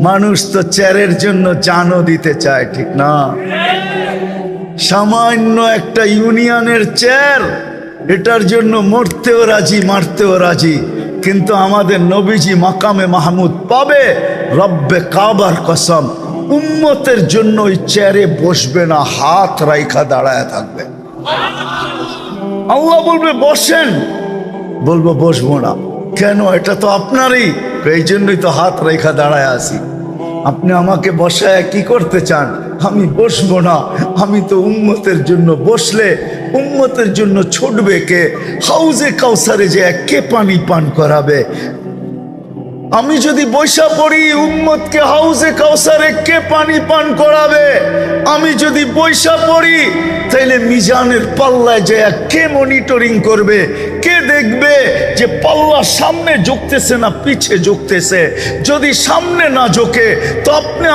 মানুষ তো চেয়ারের জন্য জানও দিতে চায়, ঠিক না? সামান্য একটা ইউনিয়নের চেয়ার, এটার জন্য মরতেও রাজি, মারতেও রাজি। কিন্তু আমাদের নবীজি মাকামে মাহমুদ পাবে, রব্বে কাবার কসম, উম্মতের জন্য ওই চেয়ারে বসবে না, হাত রাইখা দাঁড়ায় থাকবে। আল্লাহ বলবে বসেন, বলবো বসবো না। কেন? এটা তো আপনারই, এই জন্যই তো হাত রেখা দাঁড়ায় আছি। আপনি আমাকে বসায় কি করতে চান? আমি বসবো না। আমি তো উম্মতের জন্য, বসলে উম্মতের জন্য ছুটবে কে? হাউজে কাউসারে যে কে পানি পান করাবে? আমি যদি বৈশা পড়ি, উম্মতকে হাউজে কাউসারে কে পানি পান করাবে? আমি যদি বৈশা পড়ি, তাইলে মিজানের পাল্লায় যে কে মনিটরিং করবে? কে দেখবে যে পাল্লা সামনে ঝুঁকতেছে না পিছে ঝুঁকতেছে? যদি সামনে না ঝোঁকে, তো আপনি